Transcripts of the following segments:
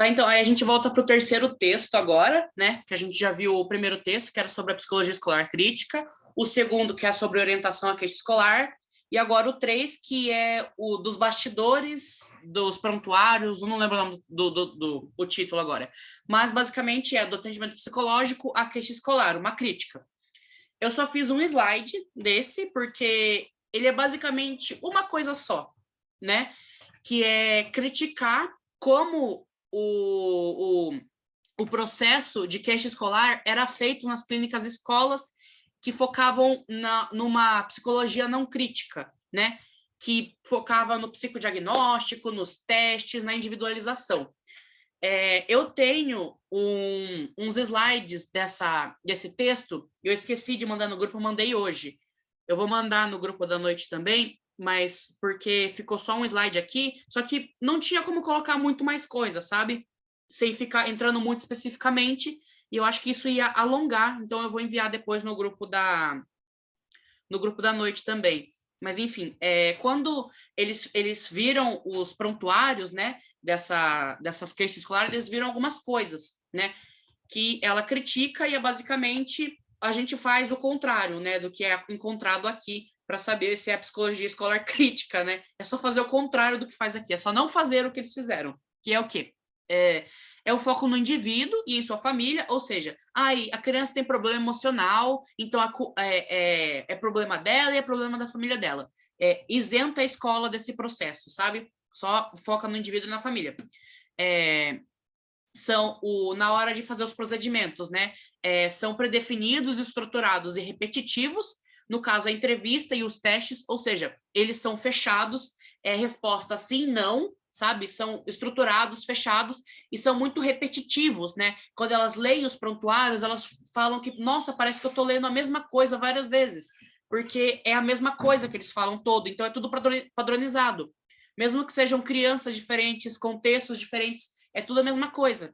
Tá, então, aí a gente volta para o terceiro texto agora, né? Que a gente já viu o primeiro texto, que era sobre a psicologia escolar crítica, o segundo, que é sobre orientação à queixa escolar, e agora o 3, que é o dos bastidores, dos prontuários, eu não lembro o nome do título agora, mas basicamente é do atendimento psicológico à queixa escolar, uma crítica. Eu só fiz um slide desse, porque ele é basicamente uma coisa só, né? Que é criticar como o processo de queixa escolar era feito nas clínicas escolas que focavam numa psicologia não crítica, né? Que focava no psicodiagnóstico, nos testes, na individualização. Eu tenho uns slides desse texto, eu esqueci de mandar no grupo, eu mandei hoje. Eu vou mandar no grupo da noite também, mas porque ficou só um slide aqui, só que não tinha como colocar muito mais coisa, sabe? Sem ficar entrando muito especificamente, e eu acho que isso ia alongar, então eu vou enviar depois no grupo da noite também. Mas, enfim, quando eles viram os prontuários, né, dessas queixas escolares, eles viram algumas coisas, né, que ela critica e, basicamente, a gente faz o contrário, né, do que é encontrado aqui, para saber se é a psicologia escolar crítica, né? É só fazer o contrário do que faz aqui, é só não fazer o que eles fizeram, que é o quê? É o foco no indivíduo e em sua família, ou seja, a criança tem problema emocional, então é problema dela e é problema da família dela. Isenta a escola desse processo, sabe? Só foca no indivíduo e na família. Na hora de fazer os procedimentos, né? São predefinidos, estruturados e repetitivos, no caso, a entrevista e os testes, ou seja, eles são fechados, resposta sim, não, sabe? São estruturados, fechados e são muito repetitivos, né? Quando elas leem os prontuários, elas falam que, nossa, parece que eu estou lendo a mesma coisa várias vezes, porque é a mesma coisa que eles falam todo, então é tudo padronizado. Mesmo que sejam crianças diferentes, contextos diferentes, é tudo a mesma coisa,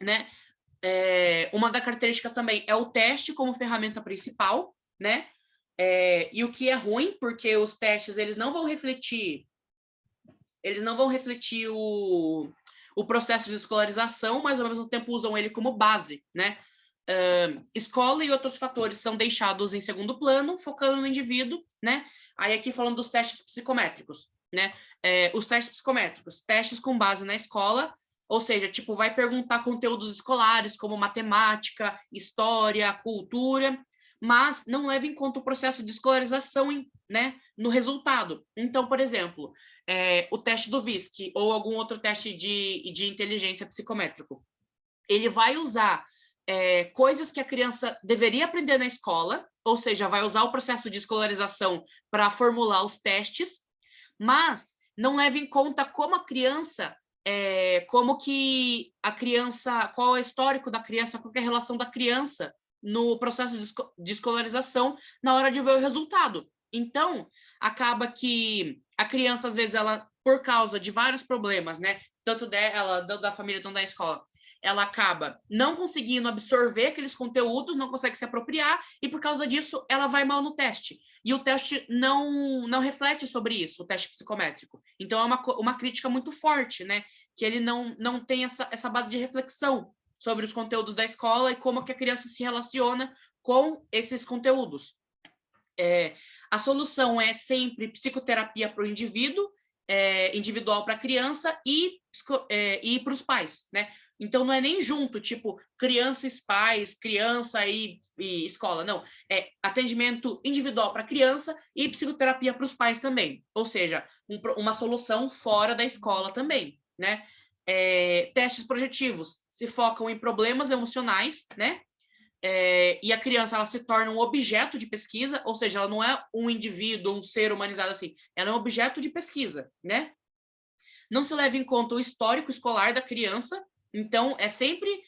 né? Uma das características também é o teste como ferramenta principal, né? E o que é ruim, porque os testes eles não vão refletir o processo de escolarização, mas ao mesmo tempo usam ele como base, né? Escola e outros fatores são deixados em segundo plano, focando no indivíduo, né? Aí aqui falando dos testes psicométricos, né? Os testes psicométricos, testes com base na escola, ou seja, tipo, vai perguntar conteúdos escolares como matemática, história, cultura, mas não leva em conta o processo de escolarização, né, no resultado. Então, por exemplo, o teste do VISC ou algum outro teste de inteligência psicométrico, ele vai usar coisas que a criança deveria aprender na escola, ou seja, vai usar o processo de escolarização para formular os testes, mas não leva em conta como a criança, qual é o histórico da criança, qual é a relação da criança no processo de escolarização na hora de ver o resultado. Então, acaba que a criança, às vezes, ela, por causa de vários problemas, né, tanto dela, da família, tanto da escola, ela acaba não conseguindo absorver aqueles conteúdos, não consegue se apropriar, e por causa disso, ela vai mal no teste. E o teste não reflete sobre isso, o teste psicométrico. Então, é uma crítica muito forte, né? Que ele não tem essa base de reflexão sobre os conteúdos da escola e como que a criança se relaciona com esses conteúdos. A solução é sempre psicoterapia para o indivíduo, individual para a criança e para os pais, né? Então, não é nem junto, tipo, criança e pais, criança e escola, não. É atendimento individual para a criança e psicoterapia para os pais também. Ou seja, uma solução fora da escola também, né? Testes projetivos se focam em problemas emocionais, né? E a criança ela se torna um objeto de pesquisa, ou seja, ela não é um indivíduo, um ser humanizado assim, ela é um objeto de pesquisa, né? Não se leva em conta o histórico escolar da criança, então é sempre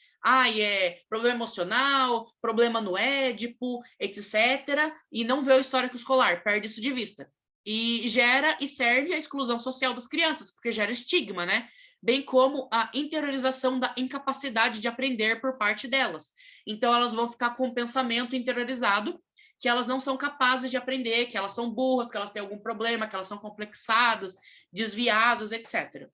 problema emocional, problema no Édipo, etc. E não vê o histórico escolar, perde isso de vista. E gera e serve a exclusão social das crianças, porque gera estigma, né? Bem como a interiorização da incapacidade de aprender por parte delas. Então, elas vão ficar com o pensamento interiorizado que elas não são capazes de aprender, que elas são burras, que elas têm algum problema, que elas são complexadas, desviadas, etc.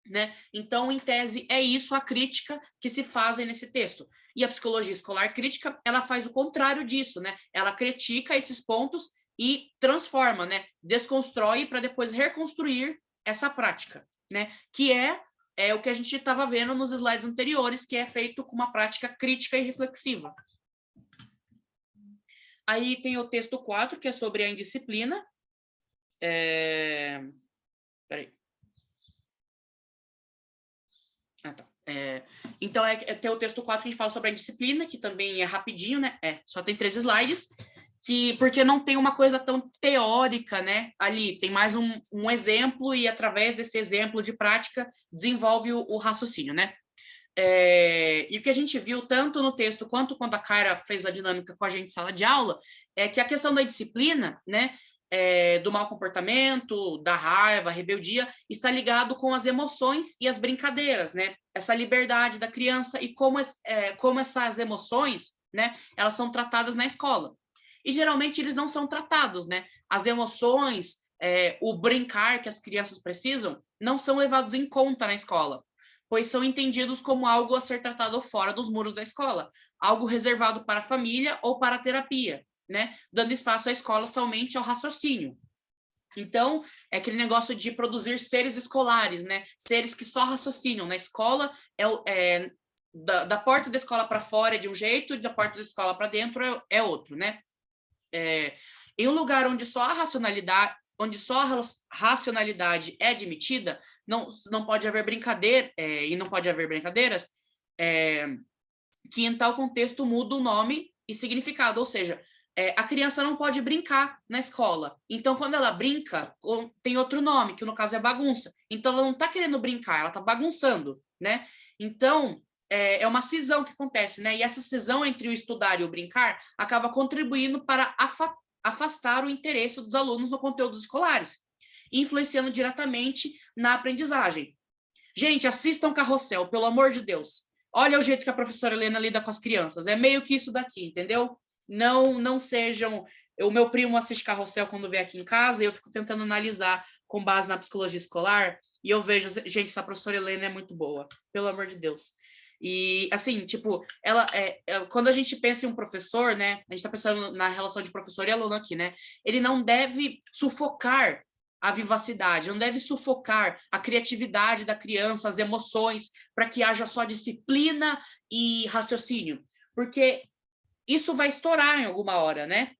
né? Então, em tese, é isso a crítica que se fazem nesse texto. E a psicologia escolar crítica, ela faz o contrário disso, né? Ela critica esses pontos e transforma, né? Desconstrói para depois reconstruir essa prática, né? Que é o que a gente estava vendo nos slides anteriores, que é feito com uma prática crítica e reflexiva. Aí tem o texto 4, que é sobre a indisciplina. Peraí. Ah, tá. Então, tem o texto 4 que a gente fala sobre a disciplina, que também é rapidinho, né? Só tem 3 slides, porque não tem uma coisa tão teórica, né? Ali tem mais um exemplo, e através desse exemplo de prática desenvolve o raciocínio, né? E o que a gente viu tanto no texto quanto quando a Kyra fez a dinâmica com a gente em sala de aula é que a questão da disciplina, né? Do mau comportamento, da raiva, rebeldia, está ligado com as emoções e as brincadeiras, né? Essa liberdade da criança e como essas emoções, né? Elas são tratadas na escola. E geralmente eles não são tratados, né? As emoções, o brincar que as crianças precisam, não são levados em conta na escola, pois são entendidos como algo a ser tratado fora dos muros da escola, algo reservado para a família ou para a terapia, né? Dando espaço à escola somente ao raciocínio. Então, é aquele negócio de produzir seres escolares, né? Seres que só raciocinam. Na escola, da porta da escola para fora é de um jeito, e da porta da escola para dentro é outro, né? Em um lugar onde só a racionalidade é admitida, não pode haver brincadeira, e não pode haver brincadeiras, que em tal contexto muda o nome e significado, ou seja, a criança não pode brincar na escola. Então, quando ela brinca, tem outro nome, que no caso é bagunça. Então, ela não está querendo brincar, ela está bagunçando, né? Então, é uma cisão que acontece, né? E essa cisão entre o estudar e o brincar acaba contribuindo para afastar o interesse dos alunos no conteúdo escolares, influenciando diretamente na aprendizagem. Gente, assistam Carrossel, pelo amor de Deus. Olha o jeito que a professora Helena lida com as crianças. É meio que isso daqui, entendeu? Não sejam... O meu primo assiste Carrossel quando vem aqui em casa, e eu fico tentando analisar com base na psicologia escolar, e eu vejo, gente, essa professora Helena é muito boa, pelo amor de Deus. E, assim, tipo, quando a gente pensa em um professor, né, a gente tá pensando na relação de professor e aluno aqui, né, ele não deve sufocar a vivacidade, não deve sufocar a criatividade da criança, as emoções, para que haja só disciplina e raciocínio, porque isso vai estourar em alguma hora, né?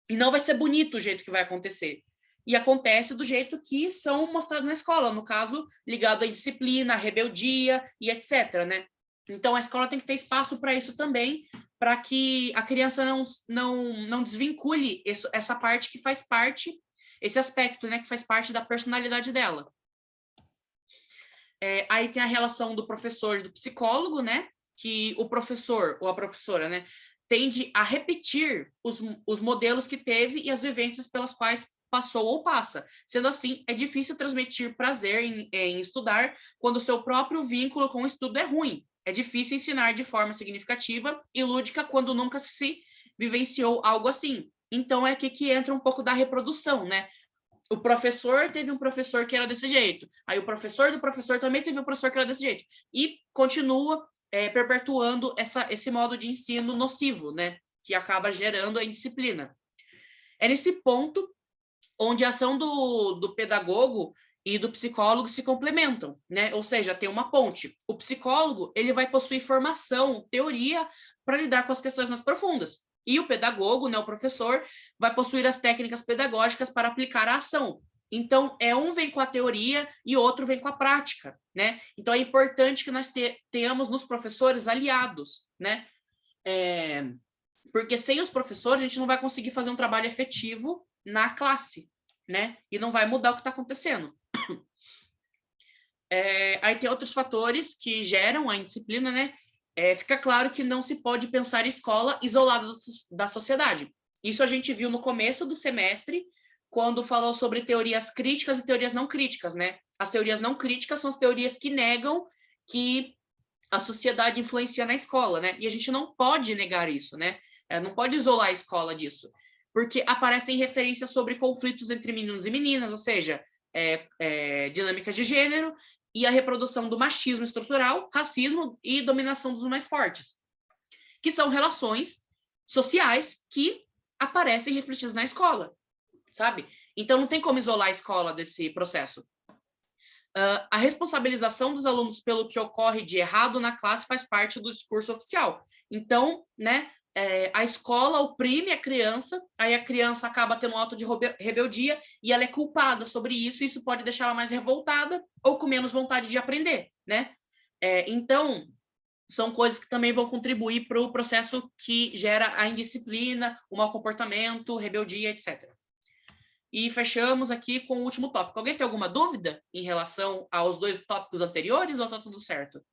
E não vai ser bonito o jeito que vai acontecer. E acontece do jeito que são mostrados na escola, no caso, ligado à disciplina, à rebeldia e etc, né? Então, a escola tem que ter espaço para isso também, para que a criança não desvincule essa parte que faz parte, esse aspecto, né, que faz parte da personalidade dela. Aí tem a relação do professor e do psicólogo, né, que o professor ou a professora, né, tende a repetir os modelos que teve e as vivências pelas quais passou ou passa. Sendo assim, é difícil transmitir prazer em estudar quando o seu próprio vínculo com o estudo é ruim. É difícil ensinar de forma significativa e lúdica quando nunca se vivenciou algo assim. Então, é aqui que entra um pouco da reprodução, né? O professor teve um professor que era desse jeito. Aí o professor do professor também teve um professor que era desse jeito. E continua perpetuando esse modo de ensino nocivo, né? Que acaba gerando a indisciplina. É nesse ponto onde a ação do pedagogo e do psicólogo se complementam, né? Ou seja, tem uma ponte. O psicólogo, ele vai possuir formação, teoria para lidar com as questões mais profundas. E o pedagogo, né, o professor, vai possuir as técnicas pedagógicas para aplicar a ação. Então, um vem com a teoria e outro vem com a prática, né? Então, é importante que nós tenhamos nos professores aliados, né? Porque sem os professores, a gente não vai conseguir fazer um trabalho efetivo na classe, né? E não vai mudar o que está acontecendo. Aí tem outros fatores que geram a indisciplina, né? Fica claro que não se pode pensar escola isolada da sociedade. Isso a gente viu no começo do semestre, quando falou sobre teorias críticas e teorias não críticas, né? As teorias não críticas são as teorias que negam que a sociedade influencia na escola, né? E a gente não pode negar isso, né? Não pode isolar a escola disso, porque aparecem referências sobre conflitos entre meninos e meninas, ou seja, dinâmicas de gênero, e a reprodução do machismo estrutural, racismo e dominação dos mais fortes, que são relações sociais que aparecem refletidas na escola, sabe? Então, não tem como isolar a escola desse processo. A responsabilização dos alunos pelo que ocorre de errado na classe faz parte do discurso oficial. Então, né, a escola oprime a criança, aí a criança acaba tendo um ato de rebeldia e ela é culpada sobre isso, e isso pode deixar ela mais revoltada ou com menos vontade de aprender, né? Então, são coisas que também vão contribuir para o processo que gera a indisciplina, o mau comportamento, rebeldia, etc. E fechamos aqui com o último tópico. Alguém tem alguma dúvida em relação aos 2 tópicos anteriores ou está tudo certo?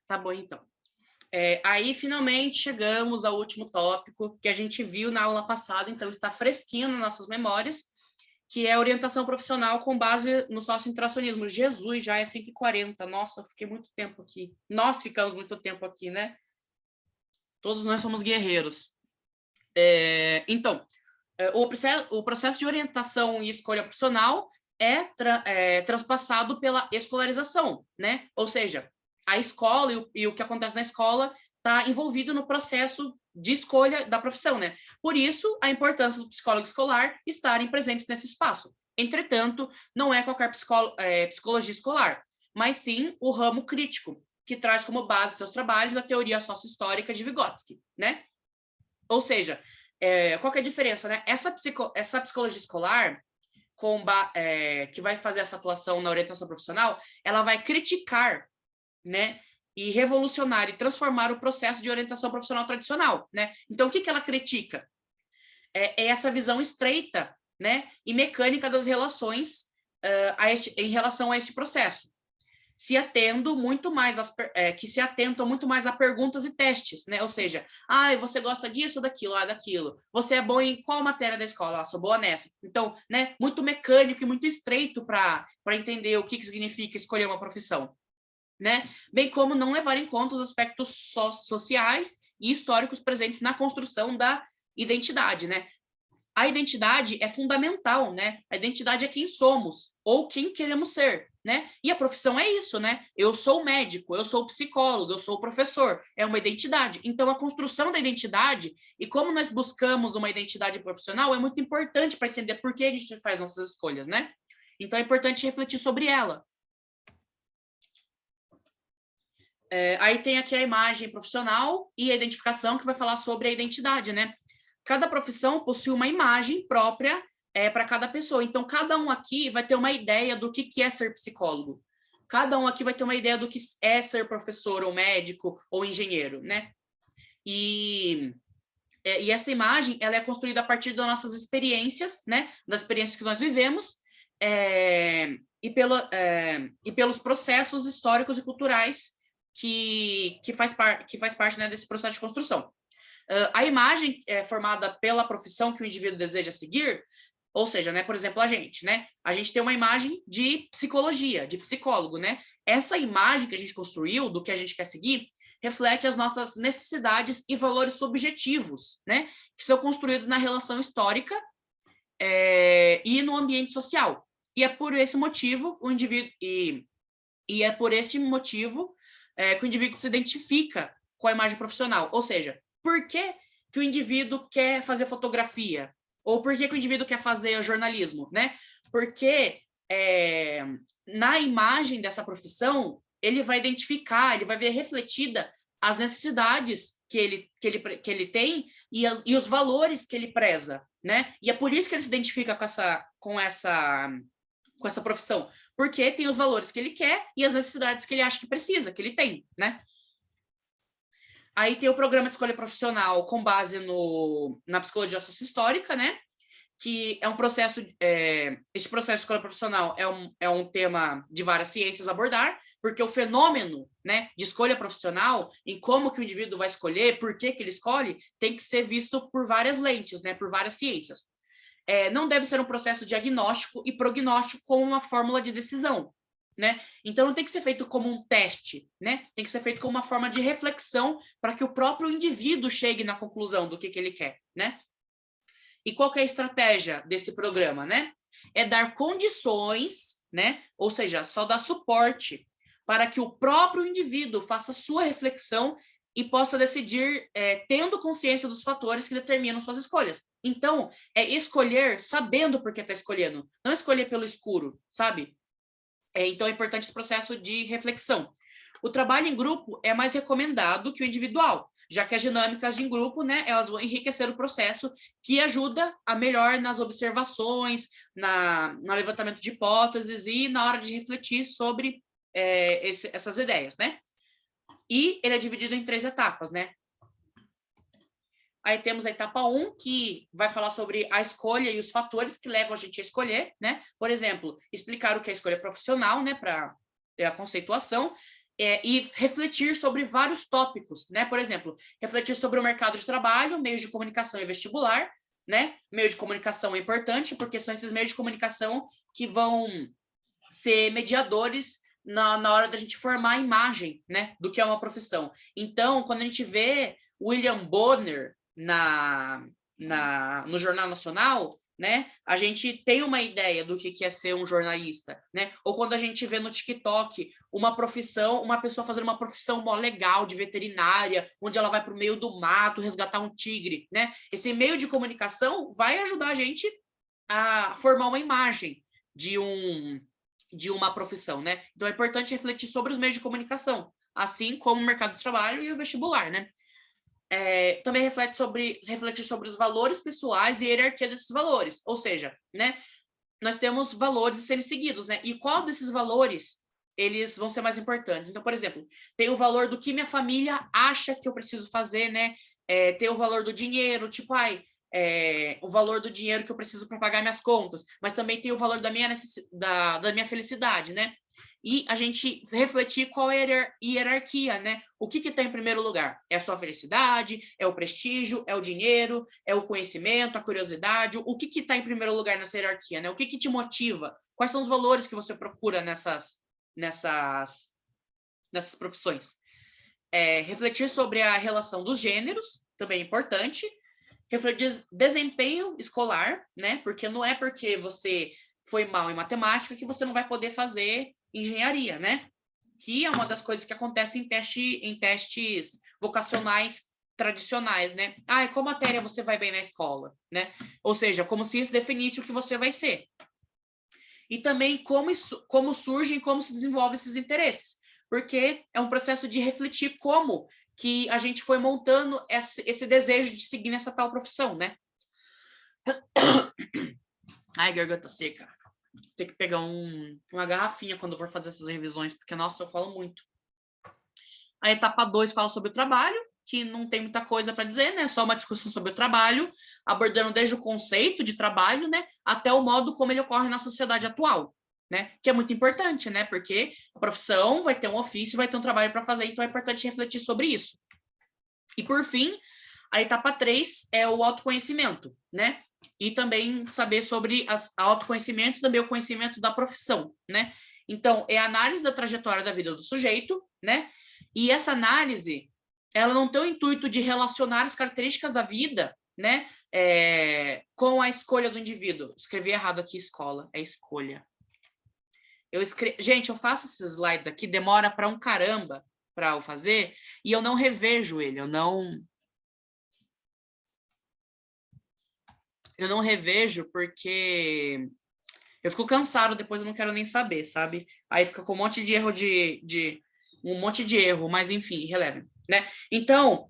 Tá bom, então. Aí, finalmente, chegamos ao último tópico que a gente viu na aula passada, então está fresquinho nas nossas memórias, que é a orientação profissional com base no sócio-interacionismo. Jesus, já é 5h40. Nossa, eu fiquei muito tempo aqui. Nós ficamos muito tempo aqui, né? Todos nós somos guerreiros. Então, o processo de orientação e escolha profissional é transpassado pela escolarização, né? Ou seja, a escola e o que acontece na escola está envolvido no processo de escolha da profissão, né? Por isso, a importância do psicólogo escolar estarem presentes nesse espaço. Entretanto, não é qualquer psicologia escolar, mas sim o ramo crítico, que traz como base seus trabalhos a teoria sócio-histórica de Vygotsky, né? Ou seja, qual que é a diferença, né? Essa psicologia escolar, que vai fazer essa atuação na orientação profissional, ela vai criticar, né, e revolucionar e transformar o processo de orientação profissional tradicional, né? Então, o que ela critica? É essa visão estreita, né, e mecânica das relações em relação a este processo, se atendo muito mais que se atentam muito mais a perguntas e testes, né? Ou seja, você gosta disso ou daquilo, daquilo. Você é bom em qual matéria da escola? Sou boa nessa. Então, né, muito mecânico e muito estreito para entender o que significa escolher uma profissão, né? Bem como não levar em conta os aspectos sociais e históricos presentes na construção da identidade, né? A identidade é fundamental, né? A identidade é quem somos ou quem queremos ser, né? E a profissão é isso, né? Eu sou médico, eu sou psicólogo, eu sou professor, é uma identidade. Então, a construção da identidade e como nós buscamos uma identidade profissional é muito importante para entender por que a gente faz nossas escolhas, né? Então, é importante refletir sobre ela. Aí tem aqui a imagem profissional e a identificação, que vai falar sobre a identidade, né? Cada profissão possui uma imagem própria para cada pessoa. Então, cada um aqui vai ter uma ideia do que é ser psicólogo. Cada um aqui vai ter uma ideia do que é ser professor, ou médico, ou engenheiro, né? E essa imagem, ela é construída a partir das nossas experiências, né? Das experiências que nós vivemos, e pelos processos históricos e culturais que faz parte, né, desse processo de construção. A imagem é formada pela profissão que o indivíduo deseja seguir, ou seja, né, por exemplo, a gente tem uma imagem de psicologia, de psicólogo, né? Essa imagem que a gente construiu do que a gente quer seguir reflete as nossas necessidades e valores subjetivos, né? Que são construídos na relação histórica e no ambiente social. E é por esse motivo o indivíduo é por esse motivo que o indivíduo se identifica com a imagem profissional. Ou seja, por que o indivíduo quer fazer fotografia? Ou por que o indivíduo quer fazer jornalismo, né? Porque na imagem dessa profissão, ele vai identificar, ele vai ver refletida as necessidades que ele tem e os valores que ele preza, né? E é por isso que ele se identifica com essa profissão, porque tem os valores que ele quer e as necessidades que ele acha que precisa, que ele tem, né? Aí tem o programa de escolha profissional com base na psicologia sociohistórica, né? Que é um processo, esse processo de escolha profissional é um tema de várias ciências abordar, porque o fenômeno, né, de escolha profissional, em como que o indivíduo vai escolher, por que ele escolhe, tem que ser visto por várias lentes, né, por várias ciências. Não deve ser um processo diagnóstico e prognóstico como uma fórmula de decisão. né? Então, não tem que ser feito como um teste, né? Tem que ser feito como uma forma de reflexão para que o próprio indivíduo chegue na conclusão do que ele quer, né? E qual que é a estratégia desse programa, né? É dar condições, né? Ou seja, só dar suporte para que o próprio indivíduo faça sua reflexão e possa decidir tendo consciência dos fatores que determinam suas escolhas. Então, é escolher sabendo por que está escolhendo, não escolher pelo escuro, sabe? Então, é importante esse processo de reflexão. O trabalho em grupo é mais recomendado que o individual, já que as dinâmicas em grupo, né, elas vão enriquecer o processo, que ajuda a melhor nas observações, no levantamento de hipóteses e na hora de refletir sobre essas ideias, né? E ele é dividido em 3 etapas, né? Aí temos a etapa 1, que vai falar sobre a escolha e os fatores que levam a gente a escolher, né? Por exemplo, explicar o que é a escolha profissional, né? Para ter a conceituação, e refletir sobre vários tópicos, né? Por exemplo, refletir sobre o mercado de trabalho, meios de comunicação e vestibular, né? Meio de comunicação é importante, porque são esses meios de comunicação que vão ser mediadores na hora da gente formar a imagem, né, do que é uma profissão. Então, quando a gente vê William Bonner no Jornal Nacional, né, a gente tem uma ideia do que é ser um jornalista, né? Ou quando a gente vê no TikTok uma profissão, uma pessoa fazendo uma profissão mó legal de veterinária, onde ela vai para o meio do mato resgatar um tigre, né? Esse meio de comunicação vai ajudar a gente a formar uma imagem de uma profissão, né? Então é importante refletir sobre os meios de comunicação, assim como o mercado de trabalho e o vestibular, né? Também refletir sobre os valores pessoais e a hierarquia desses valores, ou seja, né? Nós temos valores a serem seguidos, né? E qual desses valores eles vão ser mais importantes? Então, por exemplo, tem o valor do que minha família acha que eu preciso fazer, né? Tem o valor do dinheiro, tipo, o valor do dinheiro que eu preciso para pagar minhas contas, mas também tem o valor da minha felicidade, né? E a gente refletir qual é a hierarquia, né? O que está em primeiro lugar? É a sua felicidade? É o prestígio? É o dinheiro? É o conhecimento? A curiosidade? O que está em primeiro lugar nessa hierarquia, né? O que te motiva? Quais são os valores que você procura nessas profissões? Refletir sobre a relação dos gêneros, também é importante. Refletir desempenho escolar, né? Porque não é porque você foi mal em matemática que você não vai poder fazer engenharia, né? Que é uma das coisas que acontece em testes vocacionais tradicionais, né? E qual matéria você vai bem na escola, né? Ou seja, como se isso definisse o que você vai ser. E também como surgem e como se desenvolvem esses interesses. Porque é um processo de refletir como que a gente foi montando esse desejo de seguir nessa tal profissão, né? Ai, garganta seca. Tem que pegar uma garrafinha quando eu for fazer essas revisões, porque, nossa, eu falo muito. A etapa 2 fala sobre o trabalho, que não tem muita coisa para dizer, né? Só uma discussão sobre o trabalho, abordando desde o conceito de trabalho, né, até o modo como ele ocorre na sociedade atual, né? Que é muito importante, né? Porque a profissão vai ter um ofício, vai ter um trabalho para fazer, então é importante refletir sobre isso. E por fim, a etapa 3 é o autoconhecimento, né? E também saber sobre autoconhecimento e também o conhecimento da profissão, né? Então, é a análise da trajetória da vida do sujeito, né? E essa análise, ela não tem o intuito de relacionar as características da vida, né? Com a escolha do indivíduo. Escrevi errado aqui, escola, é escolha. Gente, eu faço esses slides aqui, demora para um caramba para eu fazer, e eu não revejo ele, eu não revejo porque eu fico cansado, depois eu não quero nem saber, sabe? Aí fica com um monte de erro um monte de erro, mas enfim, releve, né? Então,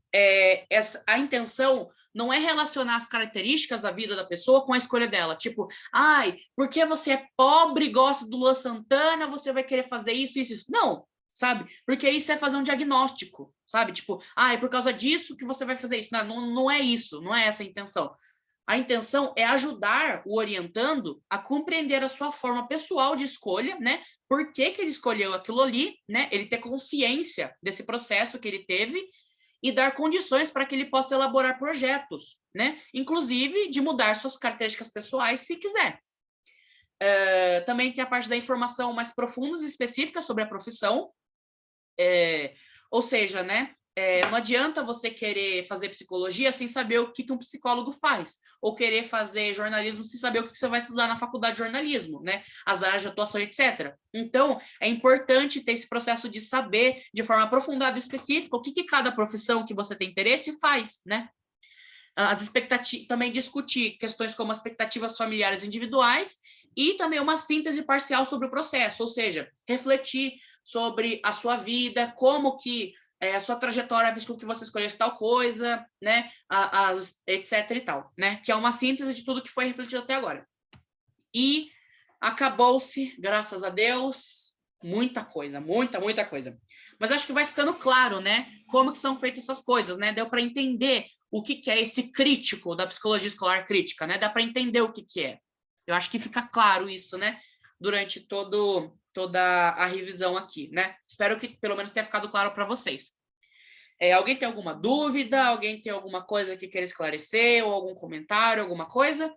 a intenção não é relacionar as características da vida da pessoa com a escolha dela. Tipo, porque você é pobre e gosta do Luan Santana, você vai querer fazer isso, isso, isso. Não, sabe? Porque isso é fazer um diagnóstico, sabe? Tipo, é por causa disso que você vai fazer isso. Não é isso, não é essa a intenção. A intenção é ajudar o orientando a compreender a sua forma pessoal de escolha, né? Por que ele escolheu aquilo ali, né? Ele ter consciência desse processo que ele teve e dar condições para que ele possa elaborar projetos, né? Inclusive de mudar suas características pessoais, se quiser. Também tem a parte da informação mais profunda e específica sobre a profissão. Ou seja, né? Não adianta você querer fazer psicologia sem saber o que um psicólogo faz, ou querer fazer jornalismo sem saber o que você vai estudar na faculdade de jornalismo, né? As áreas de atuação, etc. Então, é importante ter esse processo de saber, de forma aprofundada e específica, o que cada profissão que você tem interesse faz, né? As expectativas, também discutir questões como expectativas familiares individuais e também uma síntese parcial sobre o processo, ou seja, refletir sobre a sua vida, como que a sua trajetória fez com que você escolhesse tal coisa, né, etc e tal, né, que é uma síntese de tudo que foi refletido até agora. E acabou-se, graças a Deus, muita coisa, muita coisa. Mas acho que vai ficando claro, né, como que são feitas essas coisas, né, deu para entender o que é esse crítico da psicologia escolar crítica, né, dá para entender o que é. Eu acho que fica claro isso, né, durante toda a revisão aqui, né? Espero que pelo menos tenha ficado claro para vocês. Alguém tem alguma dúvida? Alguém tem alguma coisa que queira esclarecer? Ou algum comentário, alguma coisa?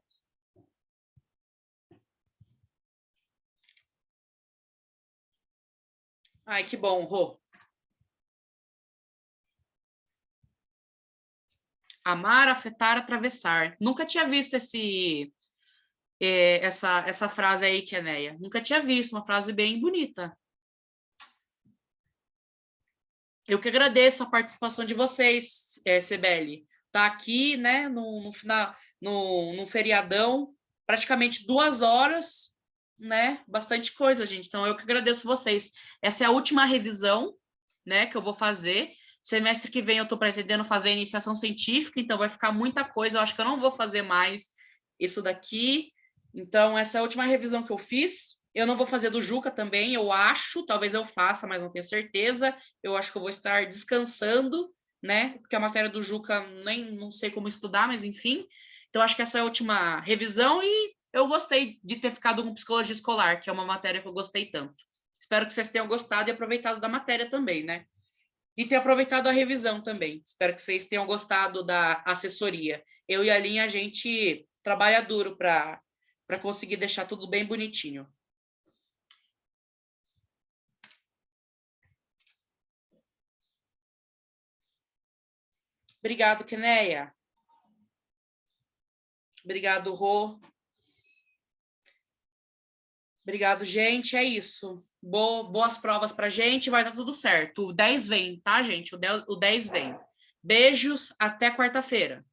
Ai, que bom, Rô. Amar, afetar, atravessar. Nunca tinha visto essa frase aí, Keneia. Nunca tinha visto, uma frase bem bonita. Eu que agradeço a participação de vocês, Cibele. Tá aqui, né, no feriadão, praticamente 2 horas, né? Bastante coisa, gente. Então, eu que agradeço vocês. Essa é a última revisão, né, que eu vou fazer. Semestre que vem eu estou pretendendo fazer a iniciação científica, então vai ficar muita coisa. Eu acho que eu não vou fazer mais isso daqui. Então, essa é a última revisão que eu fiz. Eu não vou fazer do Juca também, eu acho, talvez eu faça, mas não tenho certeza. Eu acho que eu vou estar descansando, né? Porque a matéria do Juca nem não sei como estudar, mas enfim. Então, acho que essa é a última revisão e eu gostei de ter ficado com psicologia escolar, que é uma matéria que eu gostei tanto. Espero que vocês tenham gostado e aproveitado da matéria também, né? E ter aproveitado a revisão também. Espero que vocês tenham gostado da assessoria. Eu e a Linha, a gente trabalha duro para conseguir deixar tudo bem bonitinho. Obrigado, Keneia. Obrigado, Rô. Obrigado, gente. É isso. Boas provas pra gente. Vai dar tudo certo. O 10 vem, tá, gente? O 10 vem. Beijos. Até quarta-feira.